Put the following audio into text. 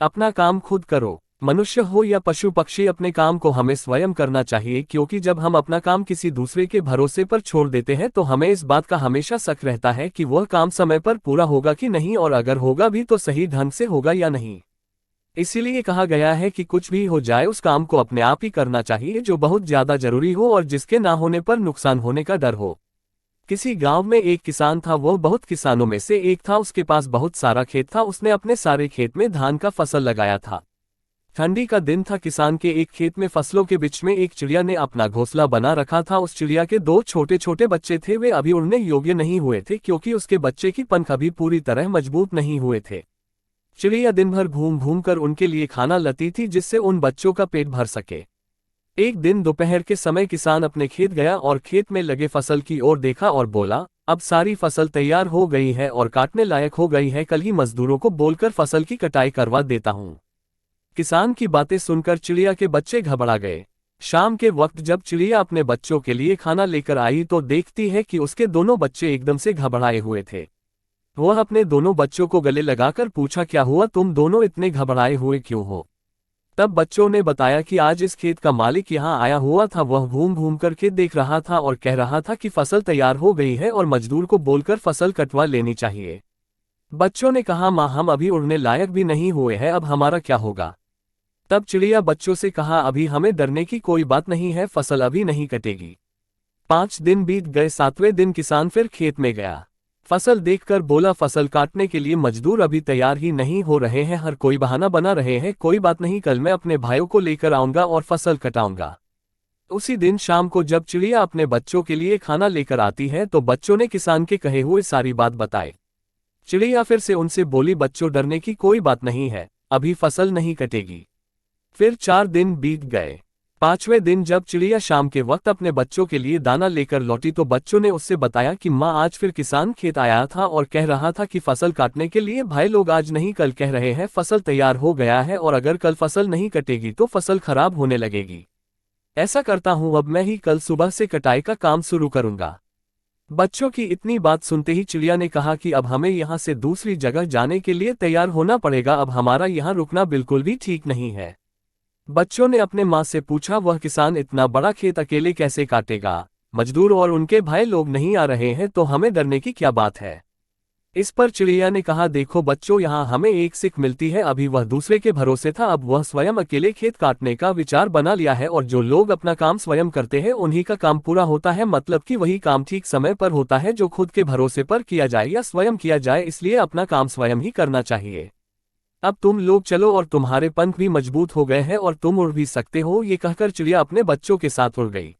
अपना काम खुद करो। मनुष्य हो या पशु पक्षी, अपने काम को हमें स्वयं करना चाहिए, क्योंकि जब हम अपना काम किसी दूसरे के भरोसे पर छोड़ देते हैं तो हमें इस बात का हमेशा शक रहता है कि वह काम समय पर पूरा होगा कि नहीं, और अगर होगा भी तो सही ढंग से होगा या नहीं। इसीलिए कहा गया है कि कुछ भी हो जाए उस काम को अपने आप ही करना चाहिए जो बहुत ज्यादा जरूरी हो और जिसके ना होने पर नुकसान होने का डर हो। किसी गांव में एक किसान था, वह बहुत किसानों में से एक था। उसके पास बहुत सारा खेत था। उसने अपने सारे खेत में धान का फसल लगाया था। ठंडी का दिन था। किसान के एक खेत में फसलों के बीच में एक चिड़िया ने अपना घोंसला बना रखा था। उस चिड़िया के दो छोटे छोटे बच्चे थे। वे अभी उड़ने योग्य नहीं हुए थे, क्योंकि उसके बच्चे की पंख अभी पूरी तरह मजबूत नहीं हुए थे। चिड़िया दिन भर घूम घूम कर उनके लिए खाना लाती थी, जिससे उन बच्चों का पेट भर सके। एक दिन दोपहर के समय किसान अपने खेत गया और खेत में लगे फसल की ओर देखा और बोला, अब सारी फसल तैयार हो गई है और काटने लायक हो गई है। कल ही मजदूरों को बोलकर फसल की कटाई करवा देता हूँ। किसान की बातें सुनकर चिड़िया के बच्चे घबरा गए। शाम के वक्त जब चिड़िया अपने बच्चों के लिए खाना लेकर आई तो देखती है कि उसके दोनों बच्चे एकदम से घबराए हुए थे। वह अपने दोनों बच्चों को गले लगाकर पूछा, क्या हुआ, तुम दोनों इतने घबराए हुए क्यों हो? तब बच्चों ने बताया कि आज इस खेत का मालिक यहाँ आया हुआ था। वह घूम घूम कर खेत देख रहा था और कह रहा था कि फसल तैयार हो गई है और मजदूर को बोलकर फसल कटवा लेनी चाहिए। बच्चों ने कहा, माँ, हम अभी उड़ने लायक भी नहीं हुए हैं, अब हमारा क्या होगा? तब चिड़िया बच्चों से कहा, अभी हमें डरने की कोई बात नहीं है, फसल अभी नहीं कटेगी। 5 दिन बीत गए। 7वें दिन किसान फिर खेत में गया। फसल देखकर बोला, फसल काटने के लिए मजदूर अभी तैयार ही नहीं हो रहे हैं, हर कोई बहाना बना रहे हैं। कोई बात नहीं, कल मैं अपने भाइयों को लेकर आऊंगा और फसल कटाऊंगा। उसी दिन शाम को जब चिड़िया अपने बच्चों के लिए खाना लेकर आती है तो बच्चों ने किसान के कहे हुए सारी बात बताई। चिड़िया फिर से उनसे बोली, बच्चों, डरने की कोई बात नहीं है, अभी फसल नहीं कटेगी। फिर 4 दिन बीत गए। 5वें दिन जब चिड़िया शाम के वक्त अपने बच्चों के लिए दाना लेकर लौटी तो बच्चों ने उससे बताया कि माँ, आज फिर किसान खेत आया था और कह रहा था कि फसल काटने के लिए भाई लोग आज नहीं कल कह रहे हैं फसल तैयार हो गया है और अगर कल फसल नहीं कटेगी तो फसल खराब होने लगेगी। ऐसा करता हूँ, अब मैं ही कल सुबह से कटाई का काम शुरू करूंगा। बच्चों की इतनी बात सुनते ही चिड़िया ने कहा कि अब हमें यहाँ से दूसरी जगह जाने के लिए तैयार होना पड़ेगा, अब हमारा यहाँ रुकना बिल्कुल भी ठीक नहीं है। बच्चों ने अपने माँ से पूछा, वह किसान इतना बड़ा खेत अकेले कैसे काटेगा? मजदूर और उनके भाई लोग नहीं आ रहे हैं तो हमें डरने की क्या बात है? इस पर चिड़िया ने कहा, देखो बच्चों, यहाँ हमें एक सीख मिलती है। अभी वह दूसरे के भरोसे था, अब वह स्वयं अकेले खेत काटने का विचार बना लिया है और जो लोग अपना काम स्वयं करते हैं उन्हीं का काम पूरा होता है। मतलब कि वही काम ठीक समय पर होता है जो खुद के भरोसे पर किया जाए या स्वयं किया जाए, इसलिए अपना काम स्वयं ही करना चाहिए। अब तुम लोग चलो और तुम्हारे पंख भी मजबूत हो गए हैं और तुम उड़ भी सकते हो। ये कहकर चिड़िया अपने बच्चों के साथ उड़ गई।